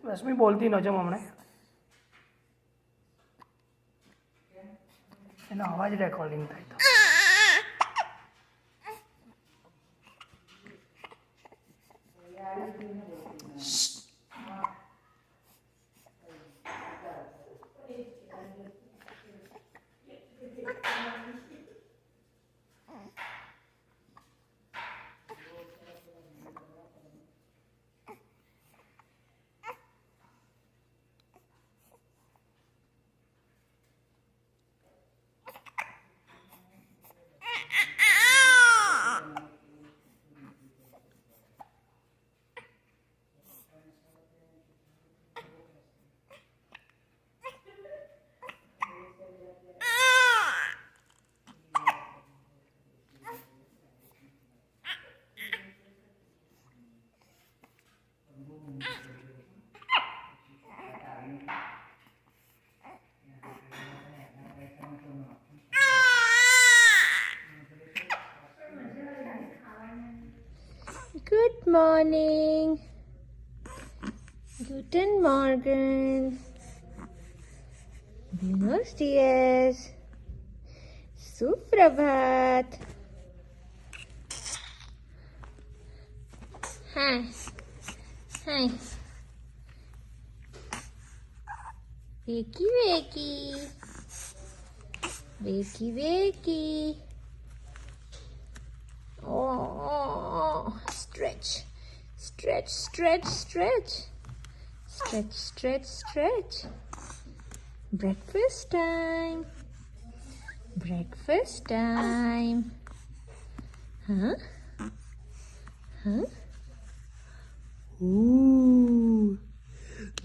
રશ્મિ બોલતી ન જમ હમણાં એનો અવાજ રેકોર્ડિંગ થાય તો Good morning. Guten Morgen. Buenos dias. Suprabhat. Hi. Hi. Wakey wakey. Wakey wakey. Oh, stretch, stretch, stretch, stretch, stretch, stretch, stretch. Breakfast time. Breakfast time. Huh? Huh? Ooh.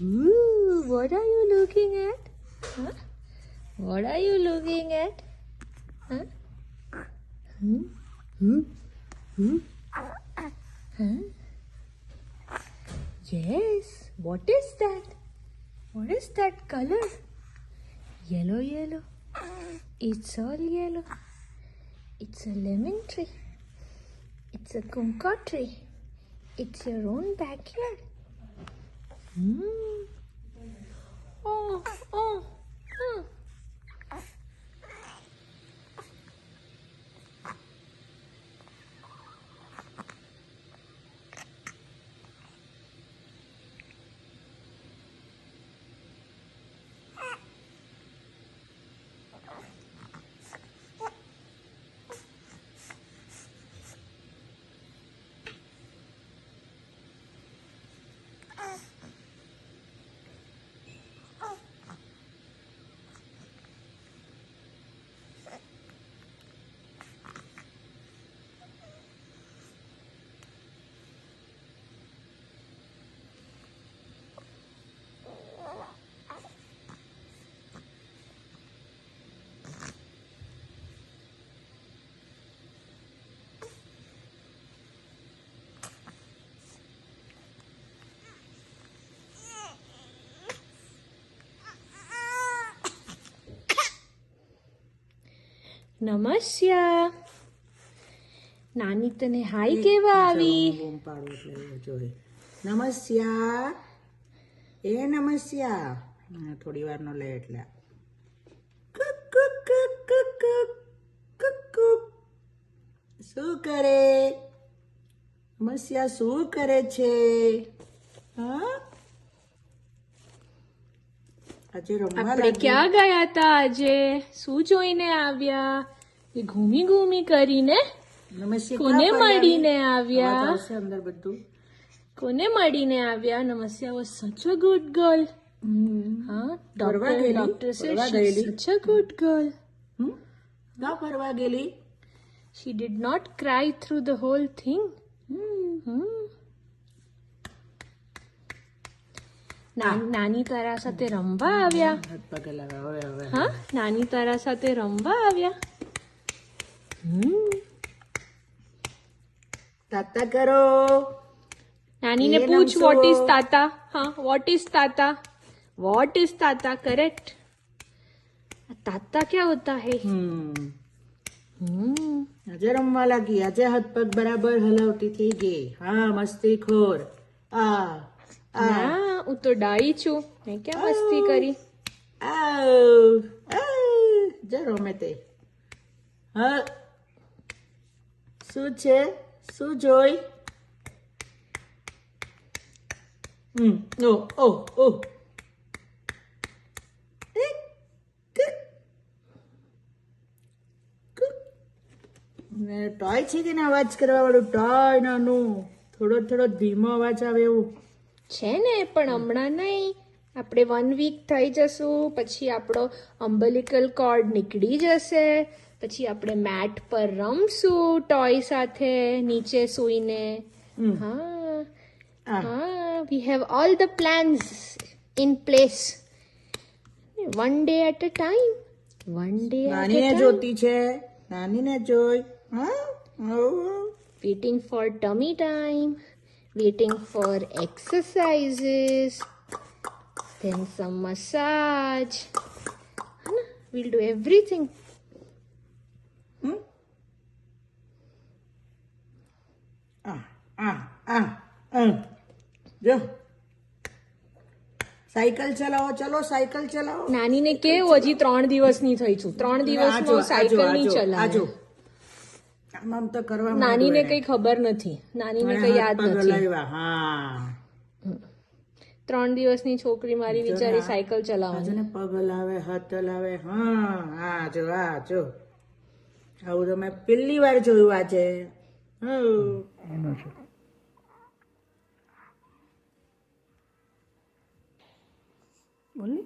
Ooh, what are you looking at? Huh? What are you looking at? Huh? Hmm? Hmm? Hmm? Huh? Yes. What is that? What is that color? Yellow, yellow. It's all yellow. It's a lemon tree. It's a kumquat tree. It's your own backyard. Hmm. Oh, oh, oh. નમસ્યા નાની તને હાય કેવા આવી બૂમ પાડું એટલે જોઈ નમસ્યા એ નમસ્યા થોડી વાર નો લે એટલે શું કરે નમસ્યા શું કરે છે હા આજે રમવા આપણે લાગી ક્યાં ગયા હતા આજે શું જોઈને આવ્યા એ ઘૂમી ઘૂમી કરીને નમસ્યા કોને મળીને આવ્યા અવાજ આવશે અંદર બધું કોને મળીને આવ્યા નમસ્યા વોઝ સચ અ ગુડ ગર્લ હા ફરવા ગયેલી? ડોક્ટર ફરવા સેડ ગયેલી? સચ અ ગુડ ગર્લ ના ફરવા ગયેલી she did not cry through the whole thing નાની તારા સાથે રમવા આવ્યા હાથ પગે લગાવ હવે હા નાની તારા સાથે રમવા આવ્યા તાતા કરો નાનીને એ પૂછ રમશો? વોટ ઇઝ તાતા હા what is Tata What is tata? Correct. ताता क्या होता है? આજે રમવા લાગી. આજે હાથ પગ બરાબર હલાવતી થઈ ગઈ. હા, મસ્તી ખોર. ના, હું તો ડાઈ છું. મેં ક્યાં મસ્તી કરી? જે રમે તે. હા, શું છે? શું જોઈ? ઓ. ટોય છે કે ને અવાજ કરવા વાળું ટોય નાનું થોડો ધીમો અવાજ આવે એવું છે ને, પણ હમણાં નહીં. આપણે 1 વીક થઈ જશું, પછી આપણો અમ્બલિકલ કોર્ડ નીકળી જશે, પછી આપણે મેટ પર રમશું ટોય સાથે નીચે સૂઈને. હા, we have all the plans in place. 1 day at a time. 1 day at a નાનીને time. જોતી છે. નાનીને જોઈ. Waiting for tummy time, waiting for exercises, then some massage. Hana? We'll do everything. જો cycle ચલાવો. ચલો cycle ચલાવો. નાનીને કેવું હજી 3 દિવસની થઈ છું, 3 દિવસમાં સાયકલ નહીં ચલાવે. આમ તો કરવા નાનીને કઈ ખબર નથી, નાનીને કઈ યાદ નથી. હા, 3 દિવસની છોકરી મારી બિચારી સાયકલ ચલાવે. ને પગ હલાવે, હાથ હલાવે. હા, જો આવું તો મેં પહેલી વાર જોયું આજે. બોલી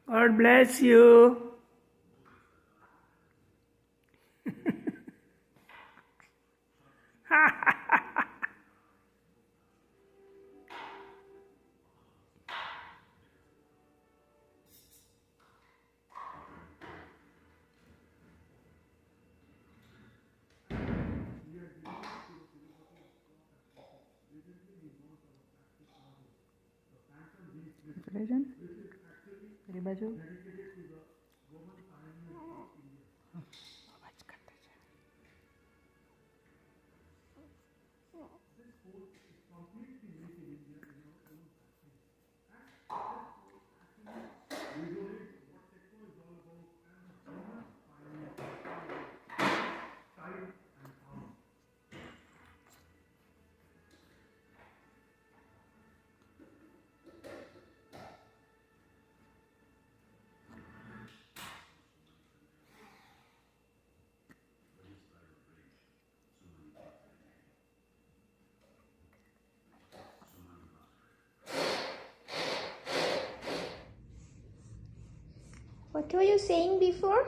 God bless you. તારી બાજુ What were you saying before?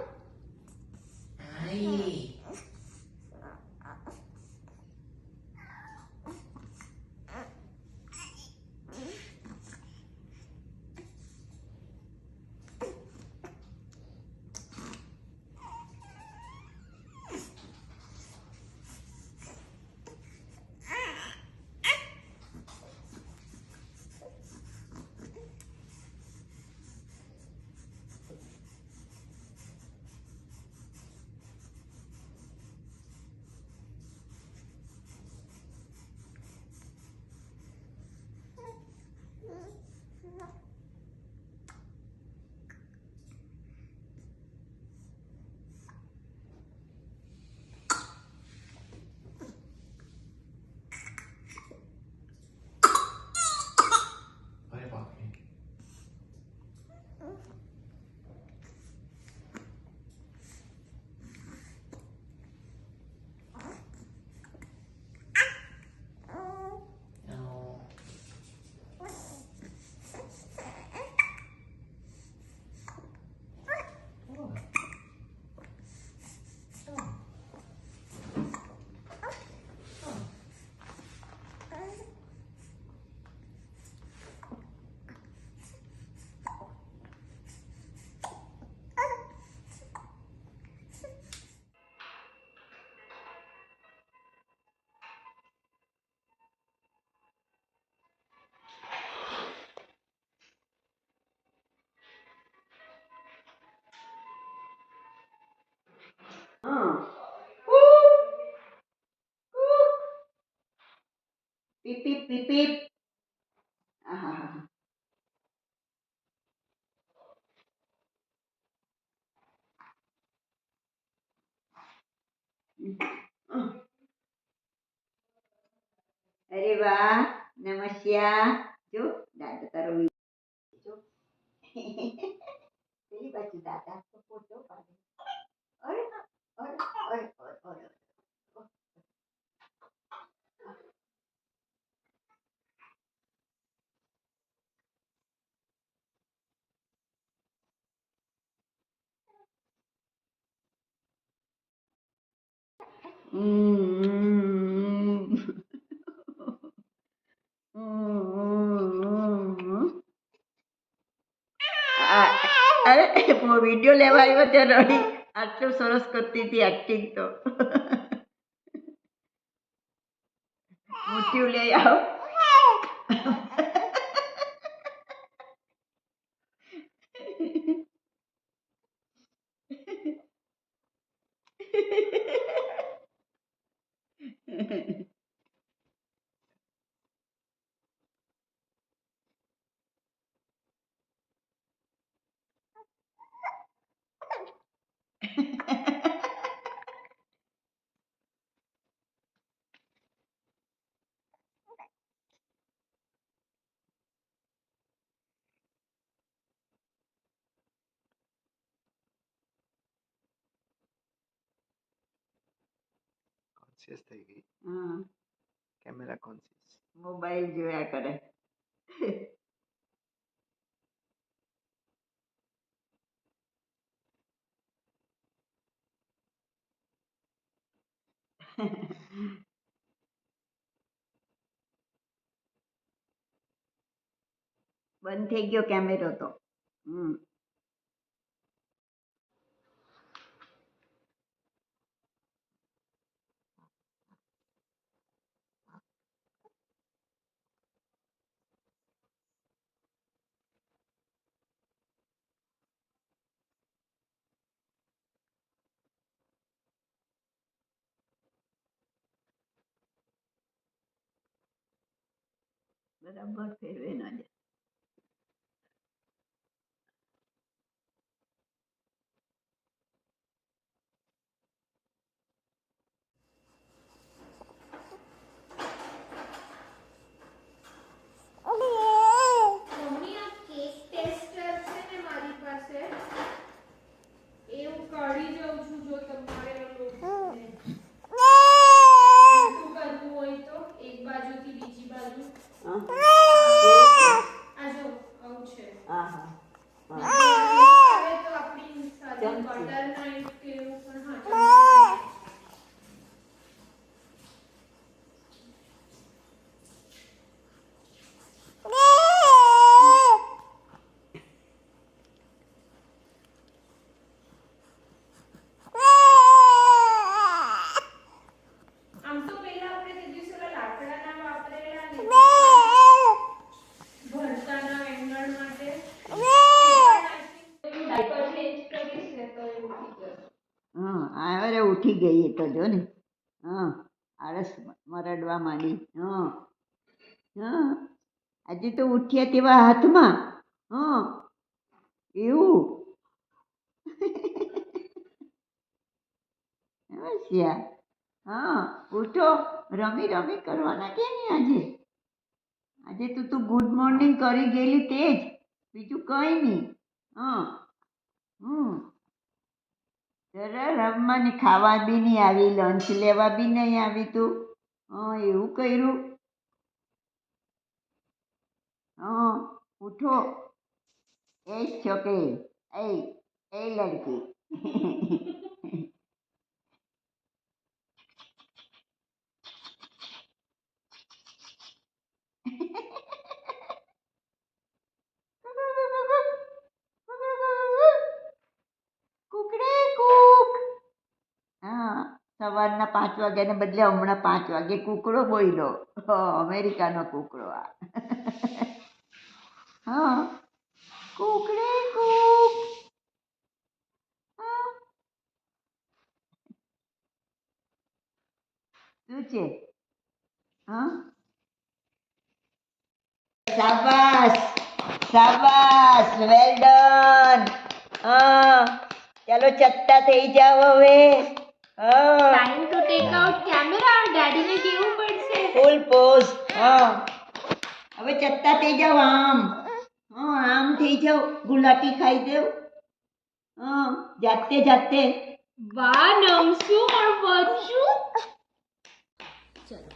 પીપ પીપ. આહાહા. અરે વાહ, નમસ્યા. જો દાદા તારો જો પેલી બાજુ દાદા તો ફોટો પાડે. અરે અરે અરે અરે અરે. અરે વિડીયો લેવા આવ્યો ત્યાં રડી આટલું સરસ કરતી હતી એક્ટિંગ તો. મોટી લઈ આવ. કોન્શિયસ થઈ ગઈ. હમ. Camera conscious. મોબાઈલ જોયા કરે. બંધ થઈ ગયો કેમેરો તો. હમ. બરાબર ફેરવે ના જાય. મમ્મી આ કેક ટેસ્ટર છે ને મારી પાસે એ હું કાઢી જાઉં છું જો તમારે ઓલું શું કરવું હોય તો એક બાજુથી બીજી બાજુ હા. આ જો આવું છે હા હા. આવે તો આપણી સાદી ચમચી. બટર નાઈફ કે એવું પણ હા આમ તો પહેલા આપણે તે દિવસે ઓલા લાકડાના વાપરેલા ને ભરતાના વેંગણ માટે ડાયપર ચેન્જ કરીશ ને તો એવું થઈ જશે. હા અરે ઉઠી ગઈ એ તો જો ને. હા આળસ મરડવા માંડી. હા હા આજે તો ઉઠ્યા તેવા હાથમાં. હા એવું. નમસ્યા. હા ઉઠો. રમી રમી કરવાના કે નહીં આજે. આજે તો તું ગુડ મોર્નિંગ કરી ગયેલી તે જ બીજું કંઈ નહીં. હા હમ જરા રમવાની ખાવા બી નહીં આવી લંચ લેવા બી નહીં આવી તું. હા એવું કર્યું. હા ઉઠો. એ છોકરી એ એ લડકી. કુકડે કુક. હા સવારના 5 વાગ્યાને બદલે હમણાં 5 વાગે કૂકડો બોલ્યો. અમેરિકાનો કૂકડો આ. હા કુકડે કુક. હા શું છે. હા શાબાશ શાબાશ વેલ ડન. હા ચાલો ચત્તા થઈ જાવ હવે. હા time to take out camera. ડેડીને કેવું પડશે. Full pose. હા હવે ચત્તા થઈ જાવ આમ. હા આમ થઈ જાવ ગુલાટી ખાઈ દેવ. હા જાતે જાતે. વાહ નમસુ ઓર બચ્ચુ. ચલો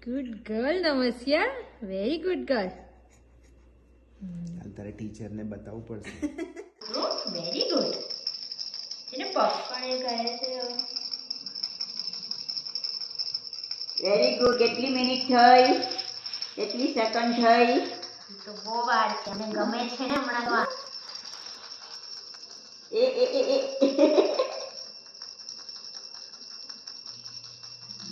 good girl Namasya. Very good girl. હાલ તારે ટીચરને બતાવવું પડશે. Very good. એને પપ્પા એ કહે છે વેરી ગુડ. કેટલી મિનિટ થઈ? કેટલી સેકન્ડ થઈ? તો બહુ વાર છે. મને ગમે છે ને હમણાં તો. એ એ એ એ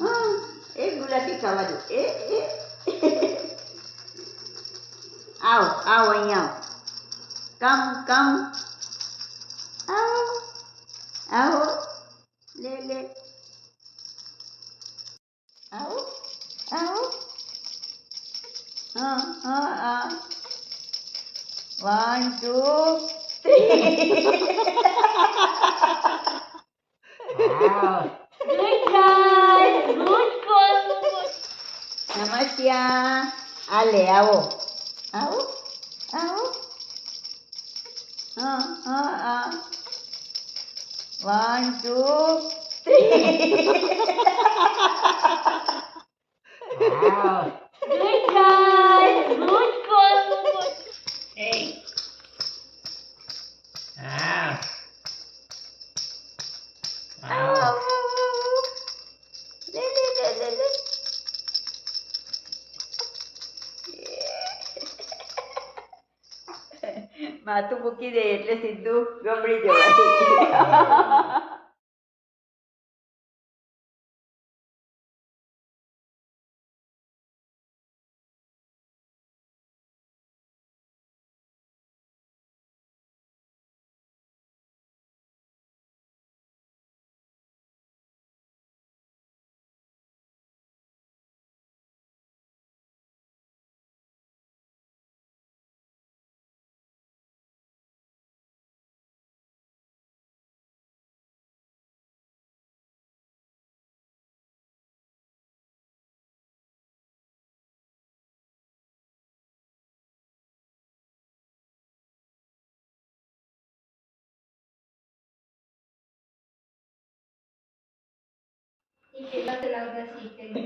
હા એ ગુલાટી ખાવા દો. એ એ આવ આવ અહીંયા આવ. કમ આવો આવો લે લે આવો આવો. હા હા હા 1 2 good girl. Good girl. Namasya. આ લે આવો આવો આવો. હા હા હા 1 2 ગુડ ગર્લ. Good girl. આવો લે લે લે લે લે. માથું મૂકી દે એટલે સીધું ગમડી જવાય. એ પેલા ચલાવતા શીખે છે.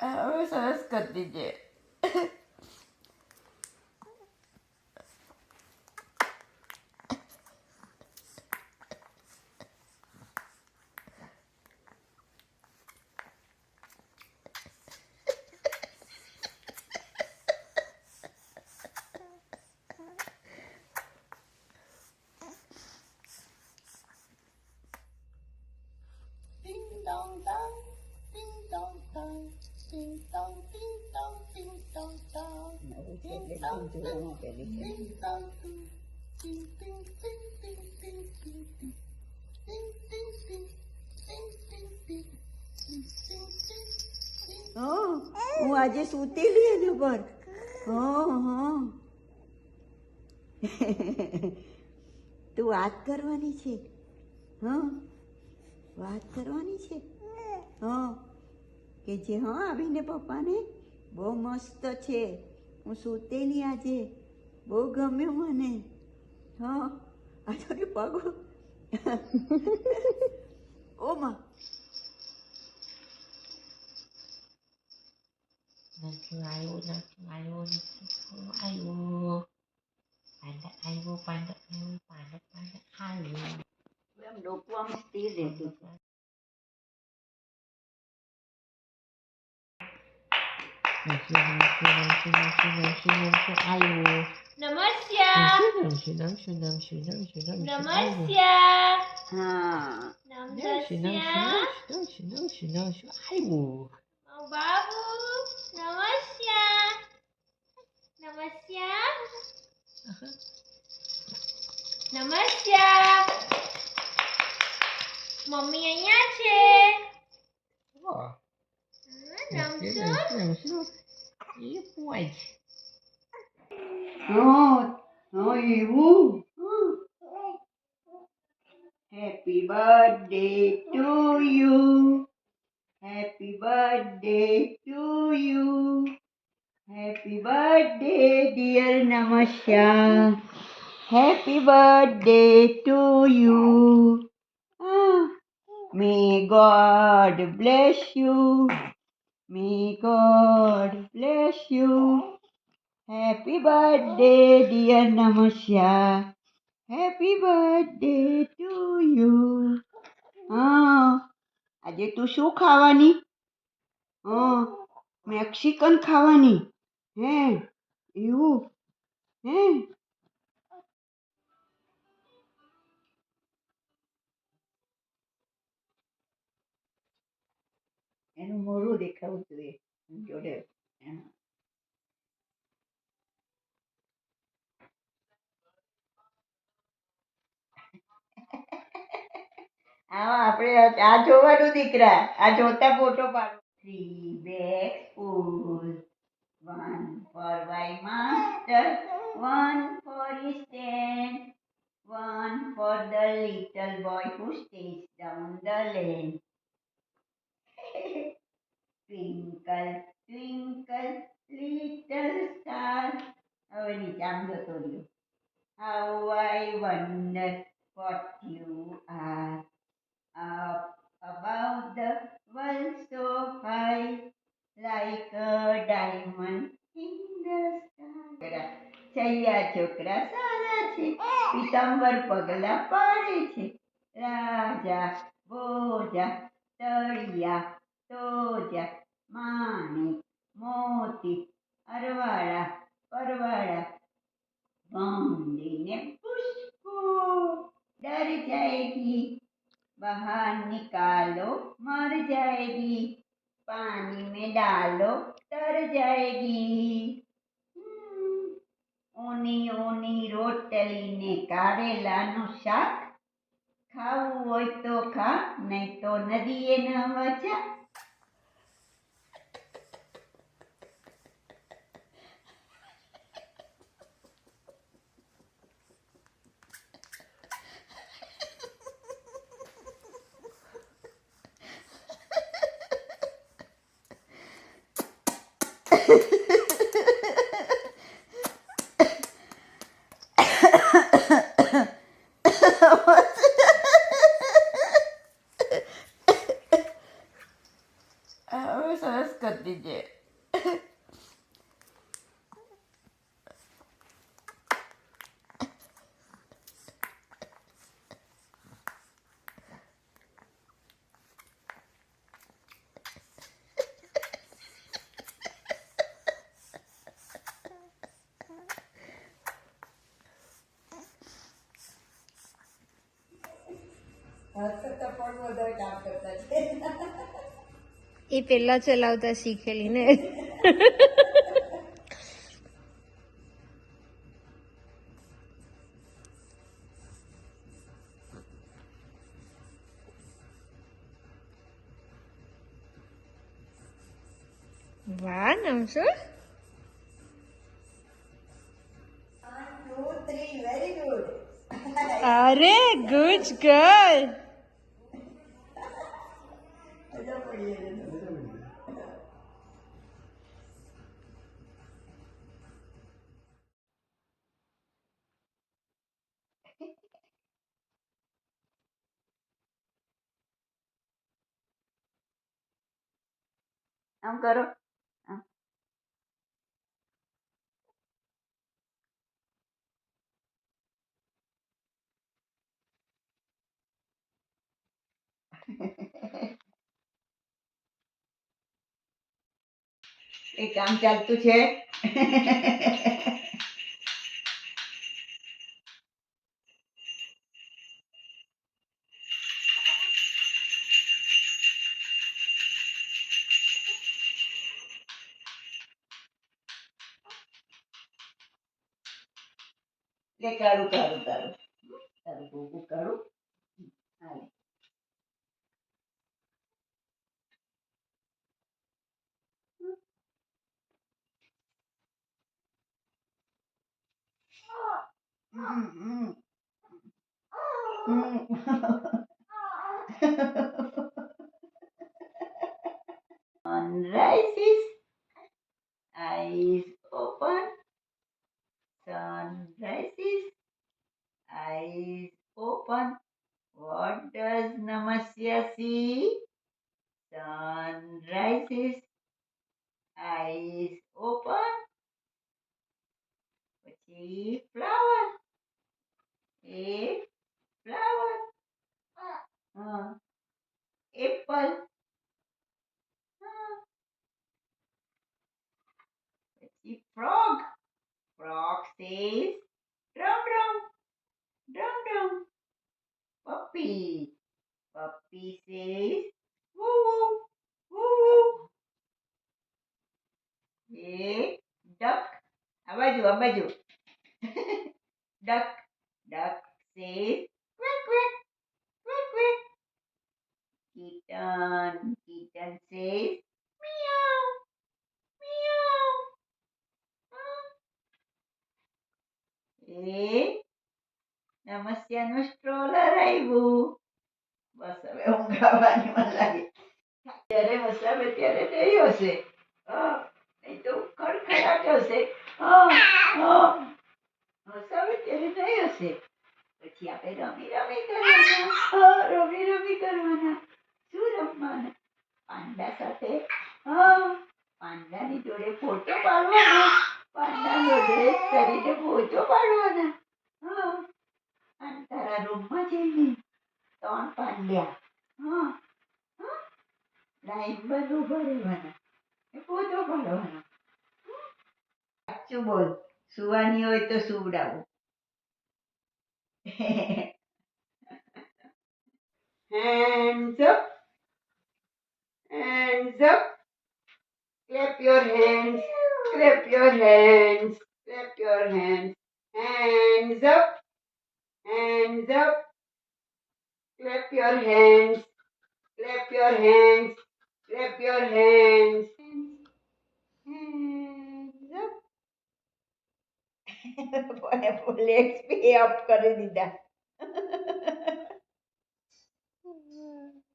હવે સરસ કરી દીજે. Ding dong dong, ding dong dong, ding નવું છે એટલે જોવામાં પહેલી છે. હું આજે સૂતેલી એના પર. હા તું વાત કરવાની છે. હા વાત કરવાની છે. હા કે જે હા આવીને પપ્પાને બહુ મસ્ત છે, હું સૂતેલી આજે, બહુ ગમ્યું મને. હા આ તો કે પગ ઓમાં નથી આવ્યો, નથી આવ્યો, નથી આવ્યો. પાંડા આવ્યો, પાંડા આવ્યો, પાંડા પાંડા આવ્યો. એમ ડોકું આમ સ્થિર રહેતું હતું. નથી આવ્યો. નમસ્યા. નમસ્યા. હા આવ્યો. બાબુ નમસ્યા. નમસ્યા. નમસ્યા. મમ્મી અહીંયા છે. નમસ્યો. એ પોઈન્ટ. એવું. Happy birthday to you. Happy birthday to you. Happy birthday dear Namasya. Happy birthday to you. May God bless you. May God bless you. Happy birthday, dear Namasya. Happy birthday to you. આજે તું શું ખાવાની? Mexican ખાવાની. હે એવું? હે એનું મોઢું દેખાવું જોઈએ જોડે. આપણે આ જોવાનું દીકરા, આ જોતા ફોટો પાડો. 3 bags full, 1 for my master, 1 for his stand, 1 for the little boy who stays down the lane. Twinkle, twinkle, little star. હવે નીચે આમ જતો રહ્યો. How I wonder what you are. Up above the world so high, like a diamond in the sky. છૈયા છોકરા સારા છે, પીતાંબર પગલા પાડે છે. રાજા ભોજા તળિયા તોજા, માણેક મોતી અરવાળા પરવાળા, बांधने पुष्पो डर जाएगी, बाहर निकालो मर जाएगी, पानी में डालो तर जाएगी. ऊनी ऊनी रोटली ने कारेलाનું શાક, ખાવું હોય તો ખા, નહીં તો નદીએ નહાવા જા. હવે સરસ કરી દીજે. હાથ કરતા પણ વધારે કામ કરતા છે. એ પેલા ચલાવતા શીખેલી ને. વાહ નમશો. અરે ગુડ ગર્લ. આમ કરો આમ. એ કામ ચાલતું છે. લે કાઢું કાઢું કાઢું તારું ભૂગું કાઢું. હાલે. Sunrise is eyes open. Sunrise is eyes open. What does Namasya see? Sunrise is eyes open. પછી flower. A flower. Apple. પછી frog. Frog says drum drum drum drum. Puppy. Puppy says woo woo woo woo. A duck. આ બાજુ duck. Duck says quack quack quack quack. Kitten. Kitten says meow meow. એ નમસ્યાનું સ્ટ્રોલર આવ્યું. બસ હવે ઊંઘાવાની મન લાગે. જ્યારે વસાવે ત્યારે નહીં હશે. નહીં તો ખડખડાટ હશે. વસાવે ત્યારે નહીં હશે. પછી આપણે રમી રમી કરવાના. રમી રમી કરવાના. શું રમવાના? પાંડા સાથે. પાંડાની જોડે ફોટો પાડવાનો. પાંડા જોડે કરીને ફોટો પાડવાના. અને તારા રૂમમાં જઈને 3 પાંડ્યા લાઈન બંધ ઉભા રહેવાના. ફોટો પાડવાનો. સાચું બોલ. સુવાની હોય તો સુવડાવું. Hands up. Hands up. Clap your hands. Clap your hands. Clap your hands. Hands up. Hands up. Clap your hands. Clap your hands. Clap your hands. Hands up. Legs be up કરી દીધા.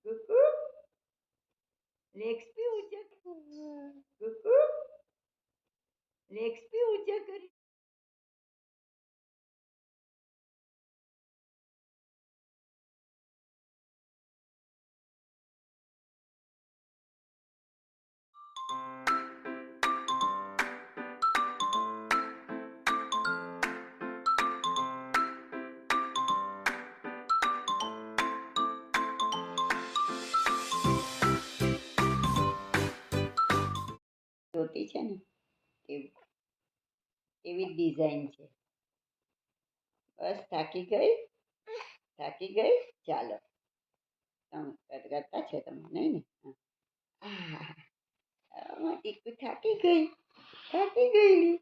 કુકુ legs બી ઊંચા. કુકુ legs બી ઊંચા કરી. જોતી છે ને એવી design છે. બસ થાકી ગઈ. થાકી ગઈ. ચાલો તમે કરતા છે તમે નહીં ને. ટીકુ થાકી ગયેલી.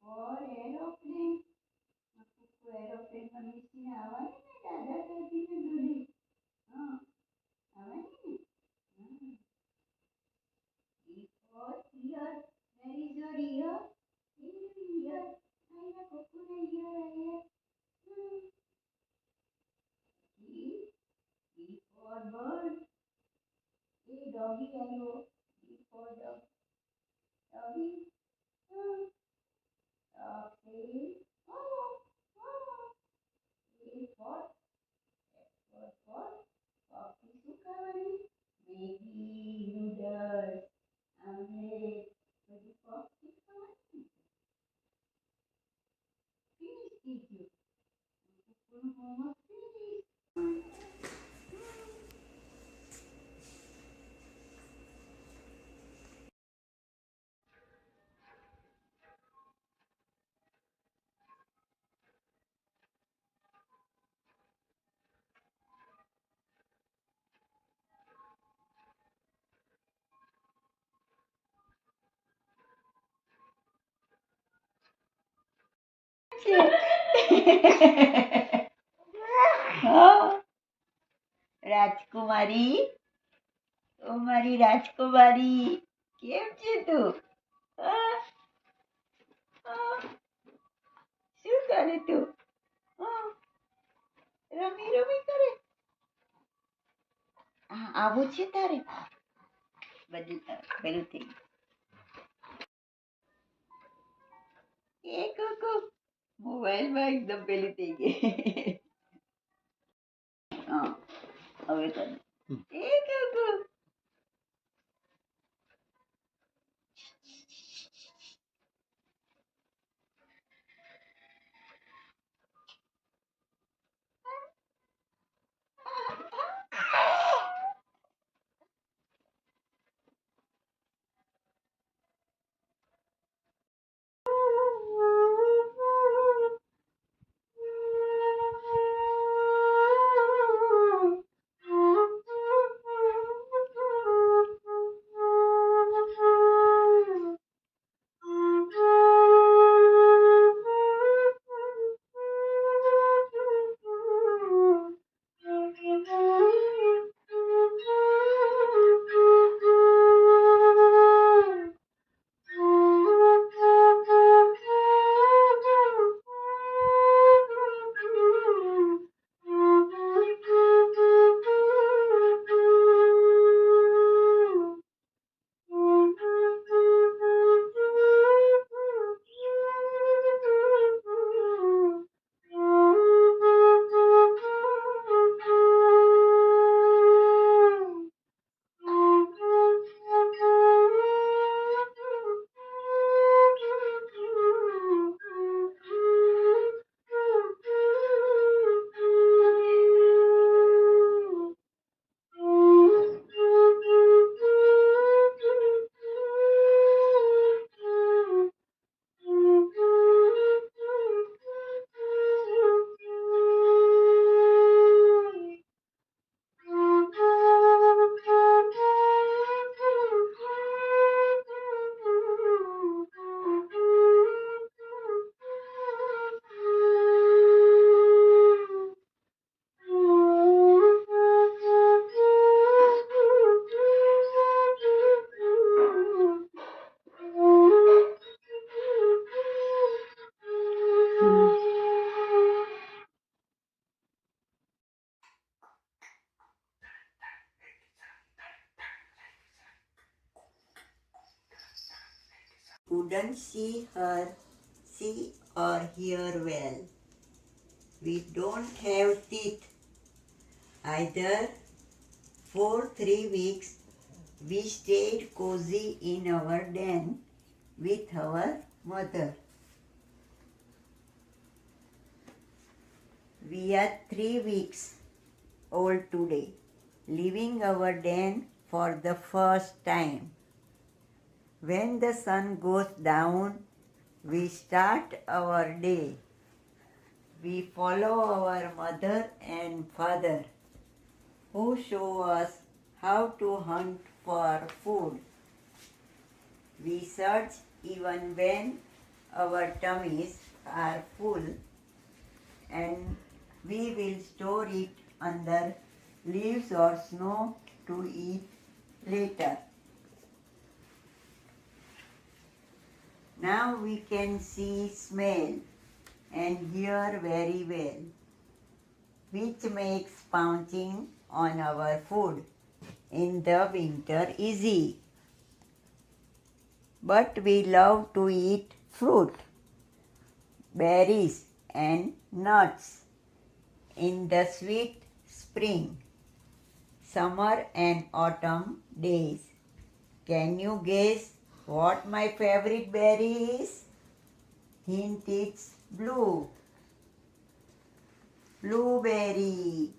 For aeroplane. એરોપ્લેનમાં બેસીને આવવાની ને દાદા દાદીને જોડે. હા આવવાની ને. For here. Where is your ear? Here. અહીંયા કોકુના ear અહીંયા. B for bird. A doggy આવ્યો. B for dog. Doggy. Dog says, oh, oh. A for coffee શું ખાવાની? મેગી, નૂડલ્સ, આમલેટ, બધી કોફી ખાવાની. ફિનિશ થઈ ગયું. કુકુનું હોમવર્ક ફિનિશ. રાજકુમારી, ઓ મારી રાજકુમારી, કેમ છે તું? હા? હા? શું કરે તું? હા? રમી કરે. હા આવું છે તારે? બધું પેલું થઈ ગયું. એ કોકો મોબાઈલમાં એકદમ પેલી થઈ ગઈ. હા હવે તને એ cocoa couldn't see or hear well. We don't have teeth either. For 3 weeks, we stayed cozy in our den with our mother. We are 3 weeks old today, leaving our den for the first time. When the sun goes down, we start our day. we follow our mother and father who show us how to hunt for food. We search even when our tummies are full, and we will store it under leaves or snow to eat later. Now we can see, smell, and hear very well, which makes pouncing on our food in the winter easy. But we love to eat fruit, berries, and nuts in the sweet spring, summer, and autumn days. Can you guess what my favorite berry is? Hint, it's blue. Blueberry.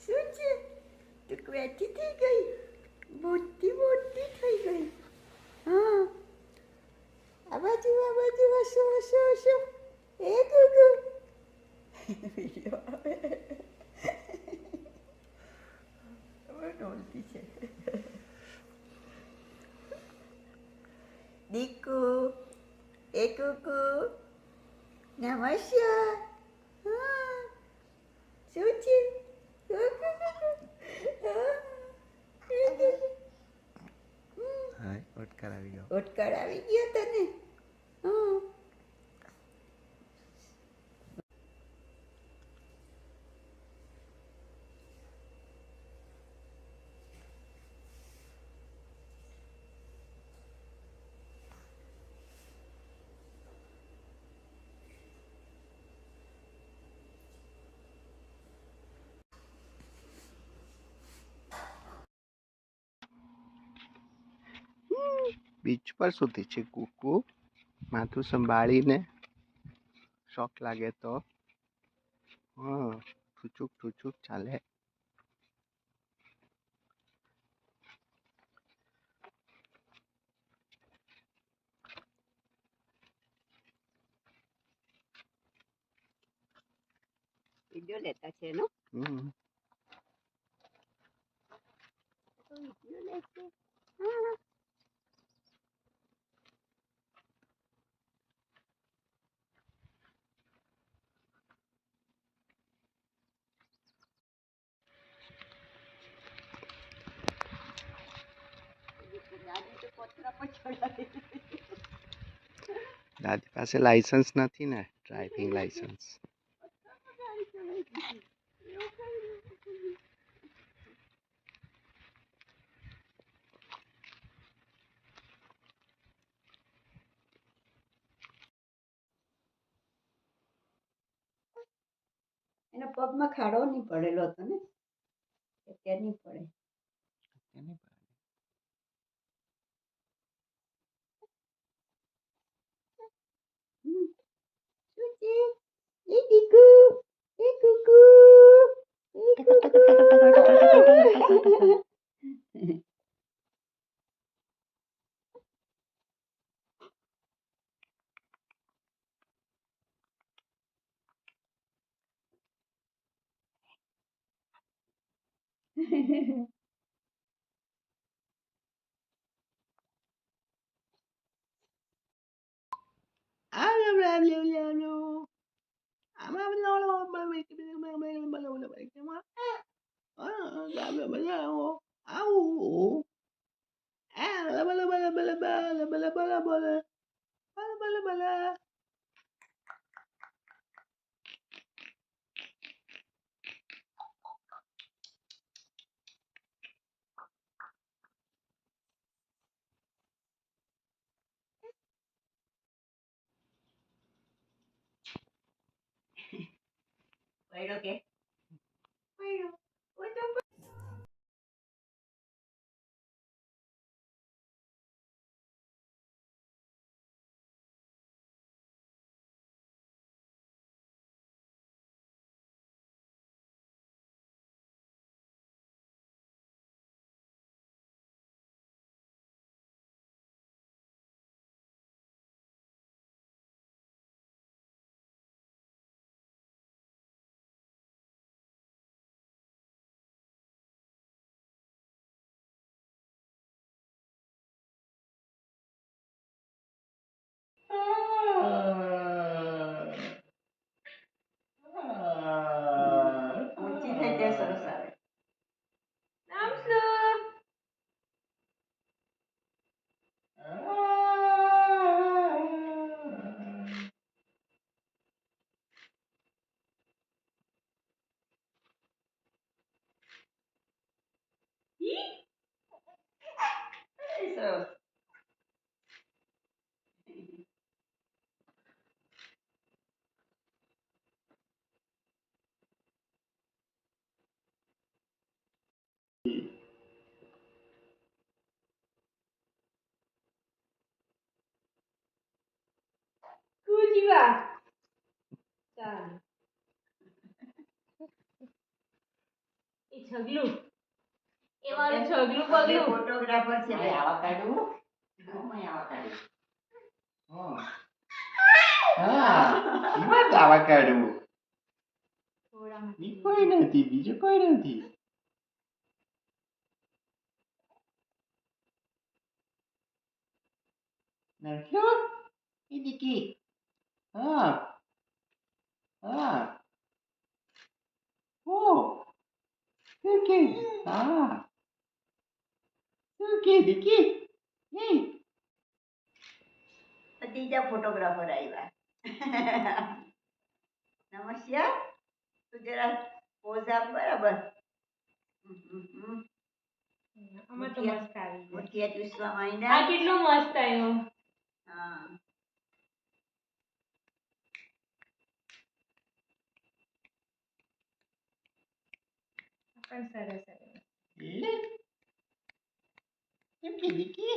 શું છે તું બેઠી થઈ ગઈ મોટી મોટી થઈ ગઈ હા આ બાજુ હસો હસો હસો એ ગુગુ વિડીયો આવે હવે ડોલતી છે દીકુ એ કુકુ નમસ્કાર હા શું છે હા ઓટકાર આવી ગયો. ઓટકાર આવી ગયો તને હા બીચ પર સૂતી છે કુકુ, માથું સંભાળીને. શોખ લાગે તો હા ઠુચુક ઠુચુક ચાલે. વિડીયો લેતા છે એનો હમ વિડીયો લે છે હા દાદી તો પતરા પર ચડાવી દાદી પાસે લાયસન્સ નથી ને, ડ્રાઇવિંગ લાયસન્સ. એના પગમાં ખાડો નહીં પડેલો હતો ને અત્યારે નહીં પડે શું છે એ દીકુ એ કુકુ એ કુકુ પડ્યો કે પડ્યો ઊંચી થાય ત્યાં સરસ આવે. નમસ્તે. સરસ. કુજીવા. ચાલ. એ છગલું. એ મારું છગલું પગલું. ફોટોગ્રાફર છે. આવા કાઢું આવા કાઢું હા એમાં આવા કાઢું થોડામાં. કોઈ નથી બીજું કોઈ નથી નટલો એ દીકી હા હા ઓ કે હા કે દીકી એ ત્રીજા ફોટોગ્રાફર આવ્યા. નમસ્કાર. તું જરા પોઝ આપ બરાબર. આમાં તો મસ્ત આવી ગયું. મુઠિયા ચૂસવા આ માંડ્યા. કેટલો મસ્ત આવ્યો. હા. પણ સરસ આવ્યો. એમ કે દીકી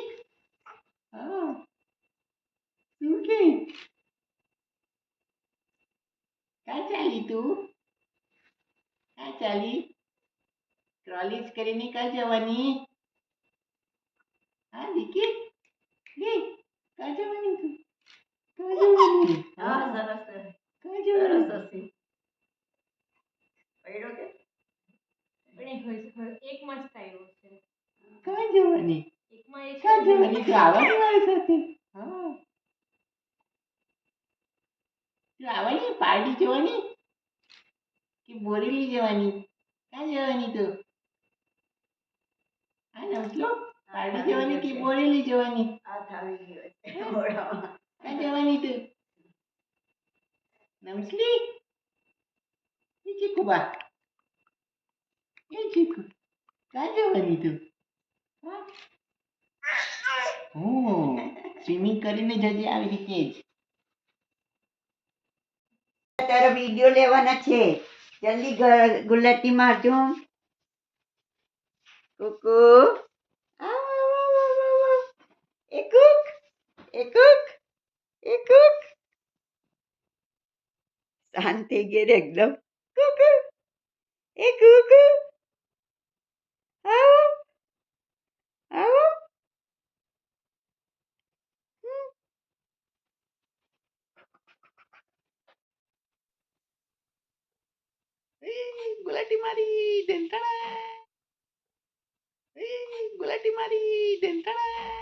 હા શું કે કાં ચાલી તું કાં ચાલી ટ્રોલી જ કરીને કાં જવાની હા દીકી લે કાં જવાની તું કાં જવાની હા સરસ સરસ. કાં સરસ જવાની હસી. પડ્યો કે પણ એક મસ્ત આવ્યો છે. કાં જવાની એકમાં એક કાં જવાની તું આવવાની મારી સાથે હા તું આવવાની પાર્ટી જવાની કે બોરેલી જવાની કાં જવાની તું હા નમસ્લો પાર્ટી જવાની કે બોરેલી જવાની હાથ આવી ગયો છે મોઢામાં. કાં જવાની તું નમસ્લી એ ચીકુ બા એ ચીકુ કાં જવાની તું હા સ્વિમિંગ કરીને જજે આવી રીતે જ તારો વિડીયો લેવાના છે. જલ્દી ગુલાટી મારજો. કુકુ આવ આવ આવ આવ આવ આવ. એ કુક એ કુક એ કુક. શાંત થઈ ગઈ રે એકદમ. કુકુ એ કુકુ આવો આવો. ગુલાટી મારી ડંટાણા ગુલાટી મારી ડંટાણા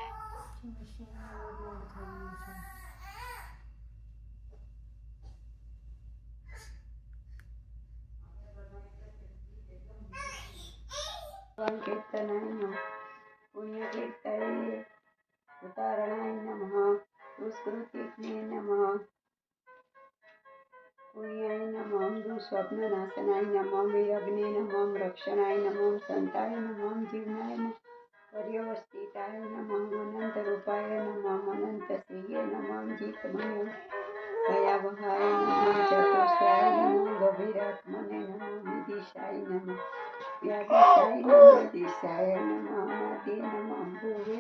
સંકીર્તનાય નમઃ. પુણ્યકીર્તये ઉદાહરણાય નમઃ. સુસ્કૃતિજ્ઞે નમઃ. પુણ્યાય નમઃ. દુઃસ્વપ્નનાશનાય નમઃ. વિયજ્ઞે નમઃ. રક્ષણાય નમઃ. સંતાય નમઃ. જીવનાય નમઃ. પર્યવસ્થિતાય નમઃ. અનંતરૂપાય નમઃ. અનંતશ્રીયે નમઃ. જીતમને ભયાવહાય નમઃ. ચતુસ્રાય નમઃ. ગભીરાત્મને નમઃ. વિદિશાય નમઃ. વ્યાધિશાય નમઃ. દિશાય નમઃ. અનાદે નમઃ. ભૂવે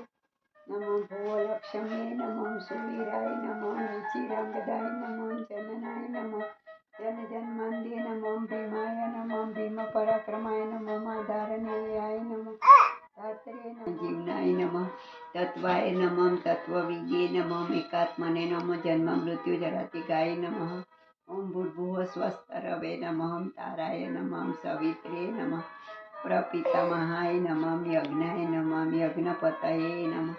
નમઃ. ભુવલક્ષ્મ્યે નમઃ. સુવીરાય નમઃ. રુચિરંગદાય નમઃ. જનનાય નમઃ. જનજન્માંદે નમઃ. ભીમાય નમઃ. ભીમપરાક્રમાય નમઃ. માધારણેયાય નમઃ. ધાત્રે નમઃ. જીવનાય નમઃ. તત્વાય નમઃ. તત્વવિજ્ઞે નમઃ. એકાત્મને નમઃ. જન્મ મૃત્યુ જરાતિકાય નમઃ. ઓમ ભૂર્ભુવઃ સ્વસ્તરવે નમઃ. તારાય નમઃ. સવિત્રે નમઃ. પ્રપિતામહાય નમઃ. યજ્ઞાય નમઃ. યજ્ઞપતયે નમઃ.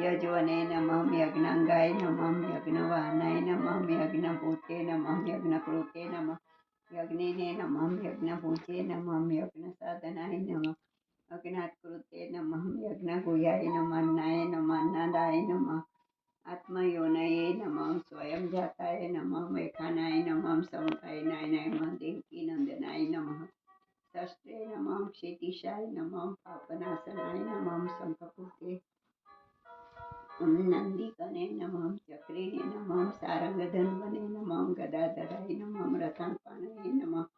યજ્વને નમઃ યજ્ઞાંગાય નમઃ યજ્ઞવાહનાય નમઃ યજ્ઞભૂતે નમઃ યજ્ઞકૃતે નમઃ યજ્ઞિને નમઃ યજ્ઞભૂતે નમઃ યજ્ઞસાધનાય નમઃ યજ્ઞાત્કૃતે નમઃ યજ્ઞગુહ્યાય નમઃ અન્નાય નમઃ અન્નદાય નમઃ આત્મયોનયે નમઃ સ્વયં જાતાય નમઃ મેખાનાય નમઃ સમકાયનાય નમઃ દેવકી નંદનાય નમઃ ષષ્ઠે નમઃ ક્ષિતિશાય નમઃ પાપનાશનાય નમઃ શંખપુતે નંદિકને નમઃ ચક્રીને નમઃ સારંગધન્વને નમઃ ગદાધરાય નમઃ રથાંપાણય નમઃ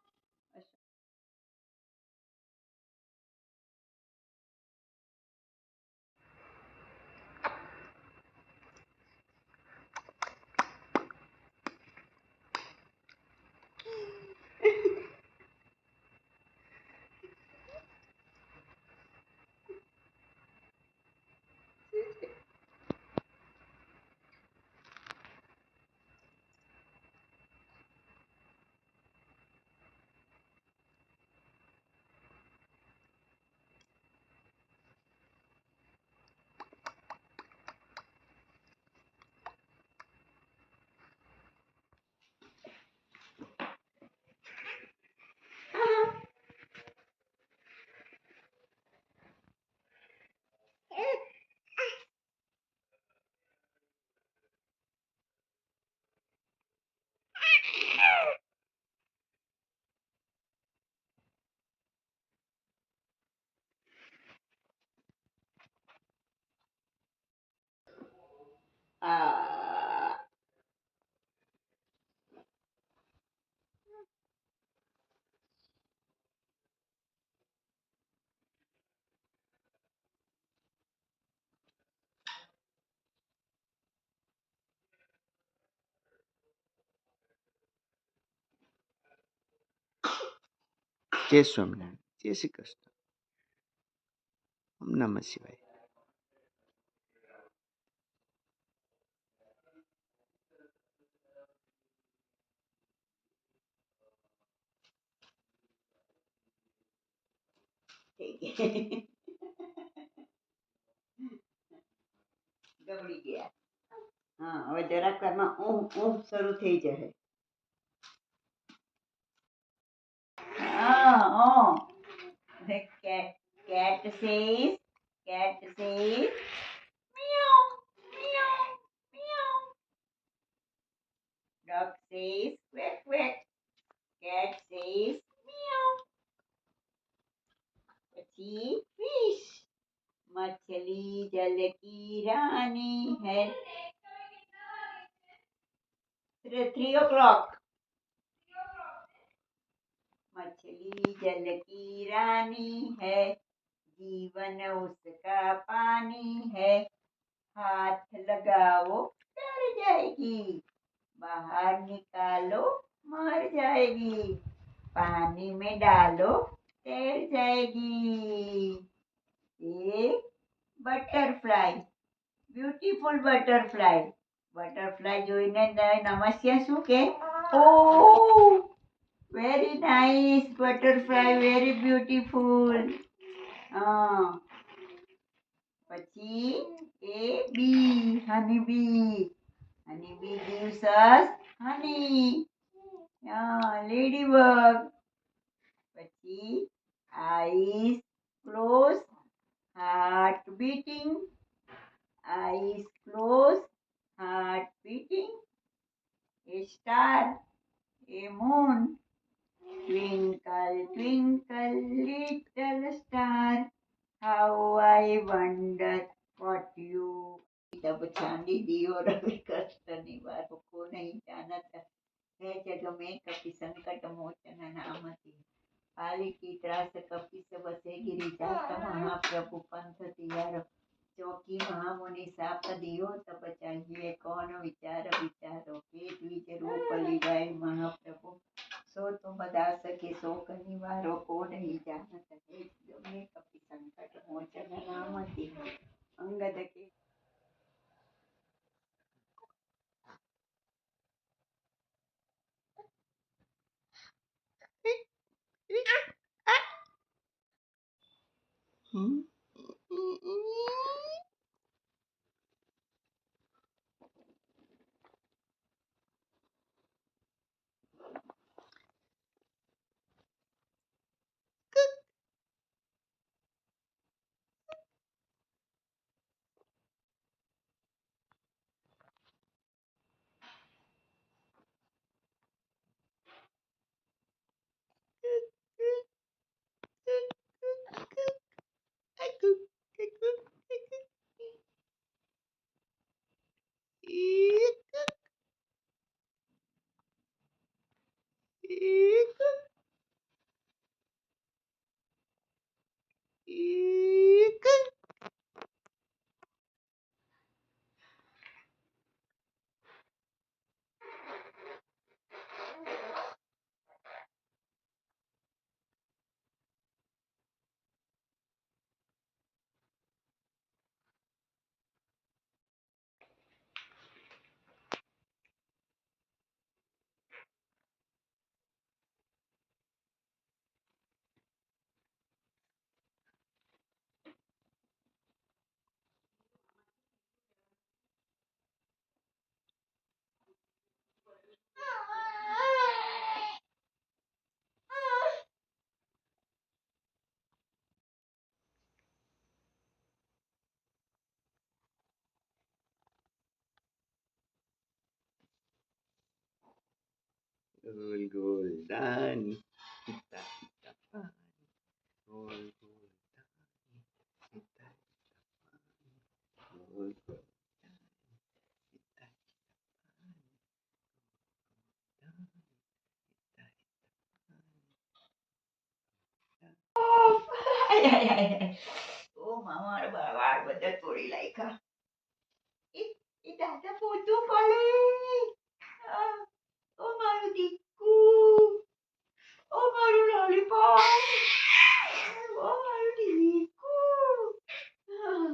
જય સ્વામિનારાયણ, જય શ્રી કૃષ્ણ, ઓમ નમઃ શિવાય. ગબડી ગયા. હા, હવે જરાક વારમાં ઊંઘ ઊંઘ શરૂ થઈ જશે. The cat says meow meow meow. Dog says quack quack. Cat says meow. પછી fish. मछली जल की रानी है. 3 o'clock. मछली जल की रानी है, जीवन उसका पानी है, हाथ लगाओ डर जाएगी, बाहर निकालो मर जाएगी, पानी में डालो तैर जाएगी. एक બટરફ્લાય, બ્યુટીફુલ બટરફ્લાય. બટરફ્લાય જોઈને નમસ્યા શું કે? Oh very nice butterfly, very beautiful. પછી A B, honey B. Honey B gives us honey. લેડીબગ. પછી eyes close, heart beating. Eyes close, heart beating. A star, a moon. Twinkle, twinkle, little star, how I wonder what you. तब चांदी दियो रवि कष्ट निवारो को नहीं जानता है जग में कपि संकट मोचन नामति. पाली की त्रास कपि से बसे गिरी जात महाप्रभु पंथ तियारो. चौकी महामुनि साप दियो तब चाहिए कौन विचार विचारो. के द्विज रूप लीजाय महाप्रभु सो तुम दास के शोक निवारो को नहीं जानत है में कपि संकट मोचन नामति. अंगद के એક એક ગોલ ગોલ દાની પિતા પિતા પાની ગોલ ગોલ દાની પિતા ગોલ ગોલ પિતા આય, આય, આય, આય. ઓ મારા વાળ બધા તોડી નાખ્યા. એ દાદા પોતું પડે. આ, ઓ મારું દીકુ. ઓ મારું લોલીપોપ. ઓ મારું દીકુ. આ,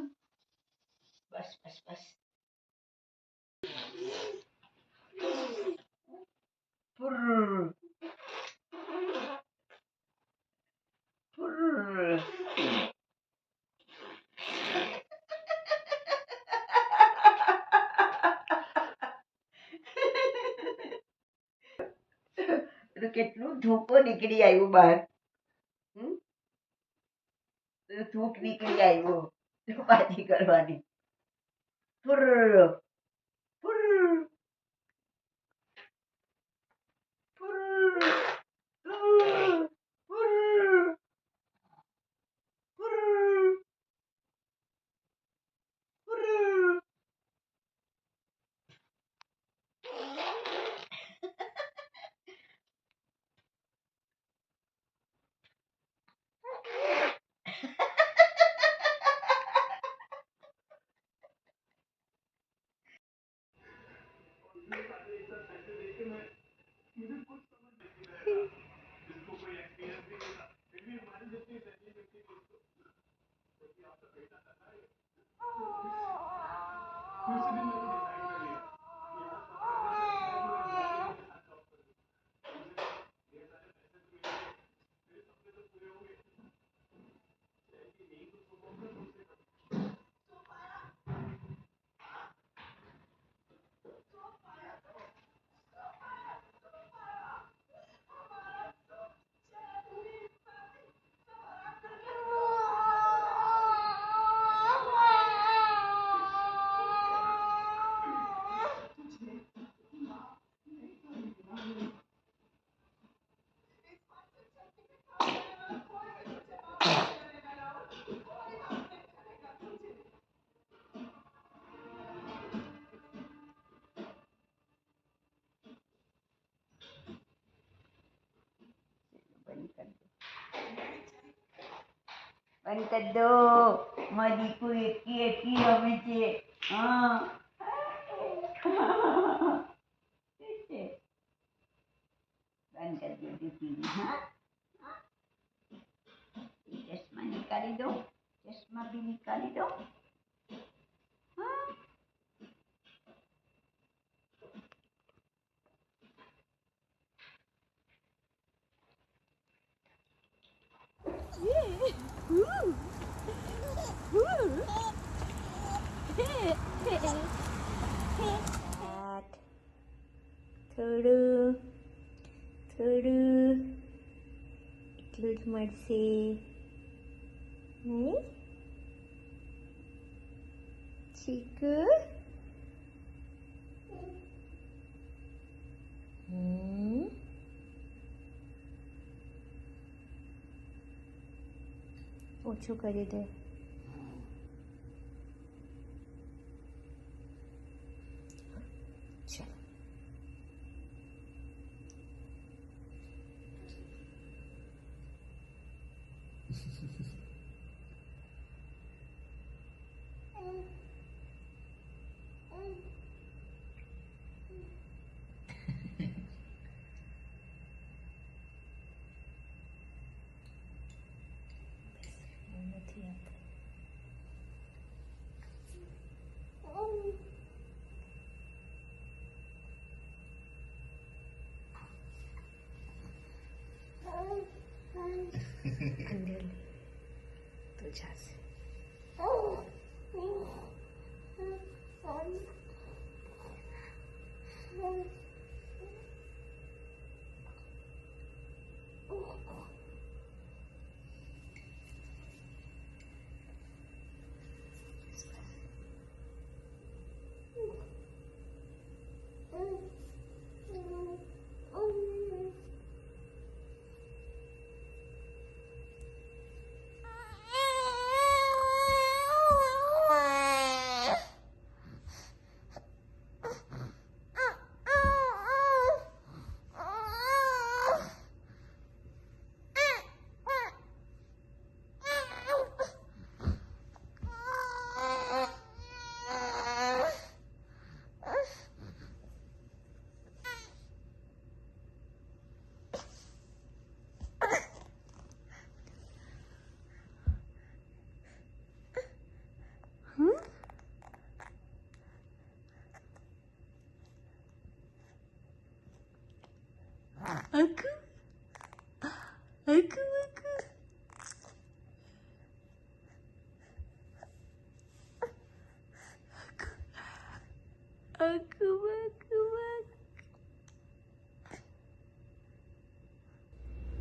બસ બસ બસ. ફુર્ર. ફુર્ર. પેલું કેટલું ધૂકો નીકળી આવ્યું બહાર. હમ? પેલું થૂક નીકળી આવ્યું ધપાટી કરવાની. ફુર્ર. ફુર્ર. ફુર્ર. ફુર્ર. ફુર્ર. ફુર્ર. ફુર્ર. બંધ કરી દો. મારી દીકુ એકી એકી રમે છે. હા. ઠીક છે. બંધ કરી દેજો ટીવી. હા. ચશ્મા નિકાળી દો. ચશ્મા બી નિકાળી દો. હા. થોડું થોડું એટલું જ મળશે નહીં ચીકુ ઓછું કરી દે ચાલો અંજલિ તો જાશે. Aku. Aku. Aku.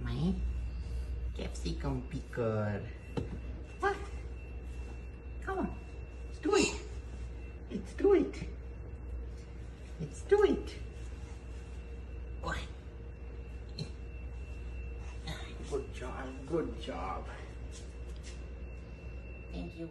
My capsicum picker. What? Come on. Let's do it. Let's do it. Let's do it. Boy. Good job. Good job. Thank you.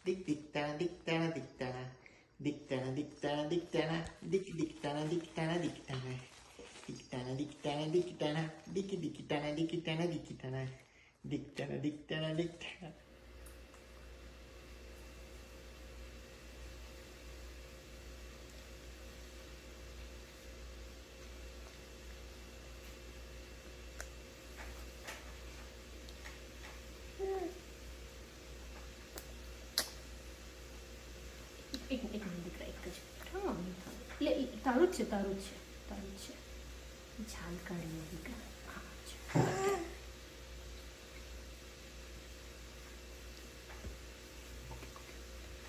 Dick dick tana dick tana dick tana dick tana dick tana dick tana dick dick tana dick tana dick tana dick tana dick tana dick tana dick dick tana dick tana dick tana dick tana dick tana dick tana. એક minute દીકરા એક જ હા લે તારું જ છે ઝાલ કાઢીને દીકરા હા